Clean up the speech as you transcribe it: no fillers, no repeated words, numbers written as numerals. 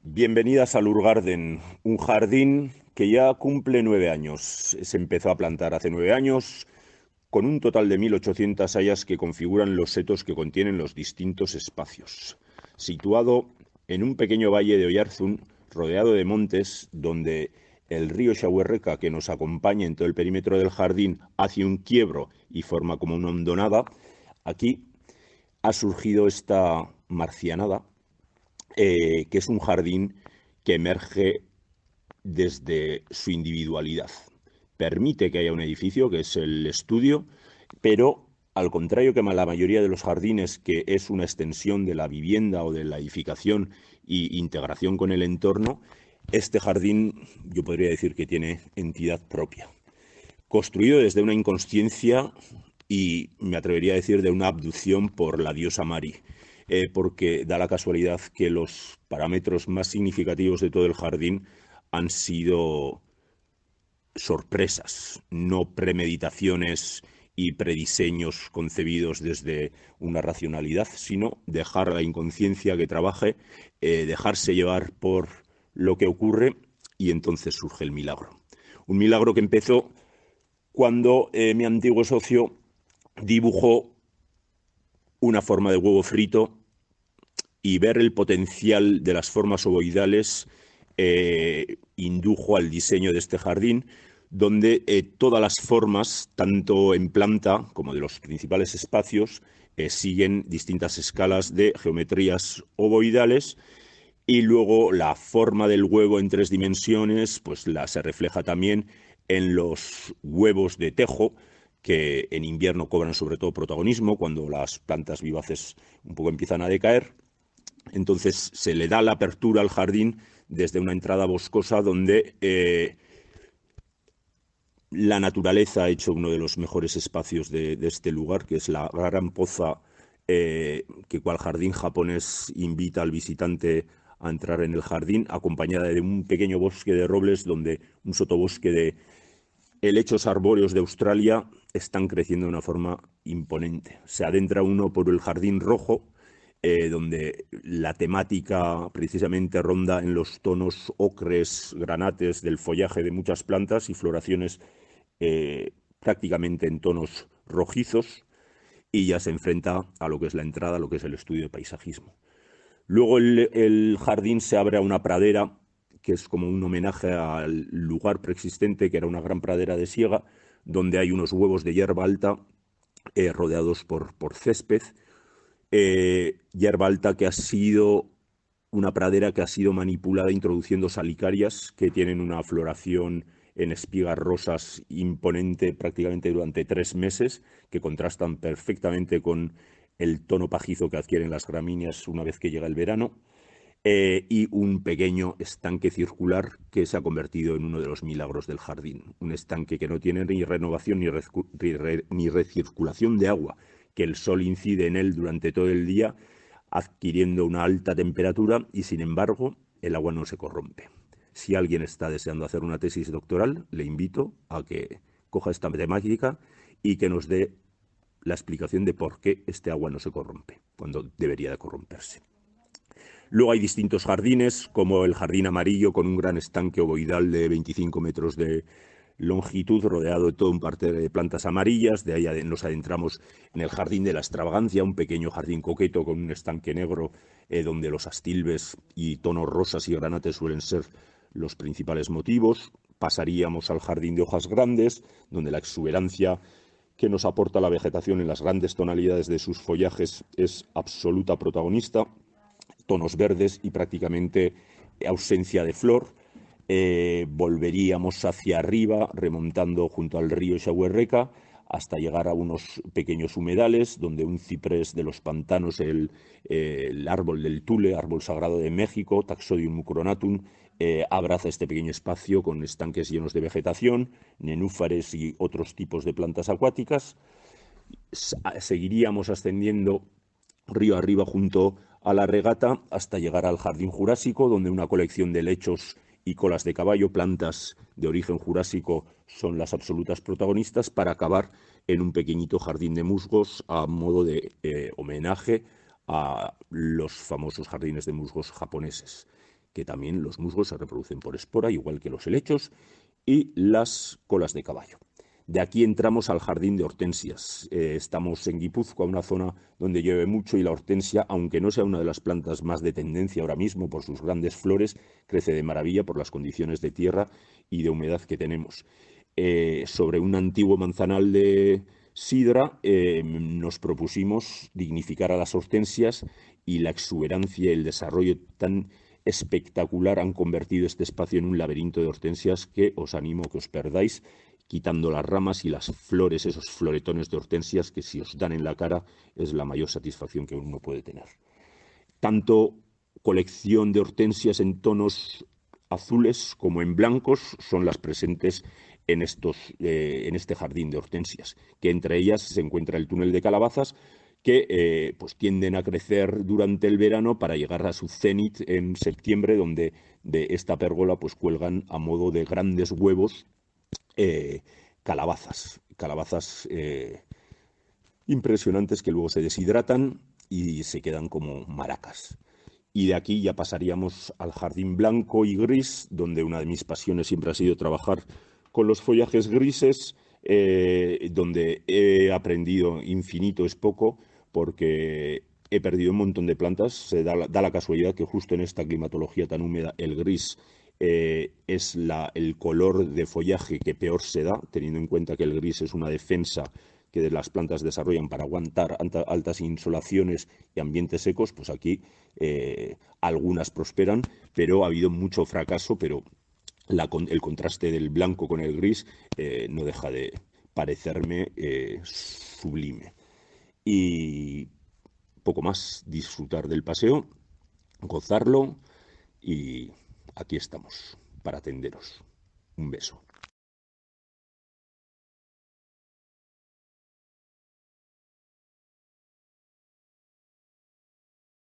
Bienvenidas al Urgarden, un jardín que ya cumple 9 años. Se empezó a plantar hace 9 años con un total de 1.800 hayas que configuran los setos que contienen los distintos espacios. Situado en un pequeño valle de Oyarzún, rodeado de montes, donde el río Xahuerreca, que nos acompaña en todo el perímetro del jardín, hace un quiebro y forma como una hondonada, aquí ha surgido esta marcianada, que es un jardín que emerge desde su individualidad. Permite que haya un edificio, que es el estudio, pero al contrario que la mayoría de los jardines, que es una extensión de la vivienda o de la edificación y integración con el entorno, este jardín yo podría decir que tiene entidad propia. Construido desde una inconsciencia y me atrevería a decir de una abducción por la diosa Mari, porque da la casualidad que los parámetros más significativos de todo el jardín han sido sorpresas, no premeditaciones y prediseños concebidos desde una racionalidad, sino dejar a la inconsciencia que trabaje, dejarse llevar por lo que ocurre y entonces surge el milagro. Un milagro que empezó cuando mi antiguo socio dibujó una forma de huevo frito y ver el potencial de las formas ovoidales indujo al diseño de este jardín, donde todas las formas, tanto en planta como de los principales espacios, siguen distintas escalas de geometrías ovoidales, y luego la forma del huevo en 3 dimensiones pues se refleja también en los huevos de tejo, que en invierno cobran sobre todo protagonismo cuando las plantas vivaces un poco empiezan a decaer. Entonces se le da la apertura al jardín desde una entrada boscosa donde la naturaleza ha hecho uno de los mejores espacios de este lugar, que es la gran poza, que cual jardín japonés invita al visitante a entrar en el jardín, acompañada de un pequeño bosque de robles, donde un sotobosque de helechos arbóreos de Australia están creciendo de una forma imponente. Se adentra uno por el jardín rojo, donde la temática precisamente ronda en los tonos ocres, granates del follaje de muchas plantas y floraciones prácticamente en tonos rojizos, y ya se enfrenta a lo que es la entrada, a lo que es el estudio de paisajismo. Luego el jardín se abre a una pradera, que es como un homenaje al lugar preexistente, que era una gran pradera de siega, donde hay unos huevos de hierba alta rodeados por césped. Hierba alta que ha sido una pradera que ha sido manipulada introduciendo salicarias que tienen una floración en espigas rosas imponente prácticamente durante 3 meses, que contrastan perfectamente con el tono pajizo que adquieren las gramíneas una vez que llega el verano, y un pequeño estanque circular que se ha convertido en uno de los milagros del jardín. Un estanque que no tiene ni renovación ni recirculación de agua, que el sol incide en él durante todo el día, adquiriendo una alta temperatura, y sin embargo el agua no se corrompe. Si alguien está deseando hacer una tesis doctoral, le invito a que coja esta temática y que nos dé la explicación de por qué este agua no se corrompe, cuando debería de corromperse. Luego hay distintos jardines, como el jardín amarillo, con un gran estanque ovoidal de 25 metros de longitud, rodeado de todo un parte de plantas amarillas. De ahí nos adentramos en el jardín de la extravagancia, un pequeño jardín coqueto con un estanque negro, donde los astilbes y tonos rosas y granates suelen ser los principales motivos. Pasaríamos al jardín de hojas grandes, donde la exuberancia que nos aporta la vegetación en las grandes tonalidades de sus follajes es absoluta protagonista. Tonos verdes y prácticamente ausencia de flor. Volveríamos hacia arriba, remontando junto al río Xahuerreca, hasta llegar a unos pequeños humedales, donde un ciprés de los pantanos, el árbol del tule, árbol sagrado de México, Taxodium mucronatum, abraza este pequeño espacio con estanques llenos de vegetación, nenúfares y otros tipos de plantas acuáticas. Seguiríamos ascendiendo río arriba junto a la regata hasta llegar al jardín jurásico, donde una colección de helechos y colas de caballo, plantas de origen jurásico, son las absolutas protagonistas, para acabar en un pequeñito jardín de musgos a modo de homenaje a los famosos jardines de musgos japoneses, que también los musgos se reproducen por espora, igual que los helechos, y las colas de caballo. De aquí entramos al jardín de hortensias. Estamos en Guipúzcoa, una zona donde llueve mucho y la hortensia, aunque no sea una de las plantas más de tendencia ahora mismo por sus grandes flores, crece de maravilla por las condiciones de tierra y de humedad que tenemos. Sobre un antiguo manzanal de sidra, nos propusimos dignificar a las hortensias y la exuberancia y el desarrollo tan espectacular han convertido este espacio en un laberinto de hortensias que os animo a que os perdáis, quitando las ramas y las flores, esos floretones de hortensias que si os dan en la cara es la mayor satisfacción que uno puede tener. Tanto colección de hortensias en tonos azules como en blancos son las presentes en este jardín de hortensias, que entre ellas se encuentra el túnel de calabazas, que pues tienden a crecer durante el verano para llegar a su cenit en septiembre, donde de esta pérgola pues cuelgan a modo de grandes huevos calabazas impresionantes que luego se deshidratan y se quedan como maracas. Y de aquí ya pasaríamos al jardín blanco y gris, donde una de mis pasiones siempre ha sido trabajar con los follajes grises, donde he aprendido infinito es poco, porque he perdido un montón de plantas. Da la casualidad que justo en esta climatología tan húmeda el gris es el color de follaje que peor se da, teniendo en cuenta que el gris es una defensa que las plantas desarrollan para aguantar altas insolaciones y ambientes secos. Pues aquí algunas prosperan, pero ha habido mucho fracaso, pero el contraste del blanco con el gris no deja de parecerme sublime. Y poco más, disfrutar del paseo, gozarlo y aquí estamos para atenderos. Un beso.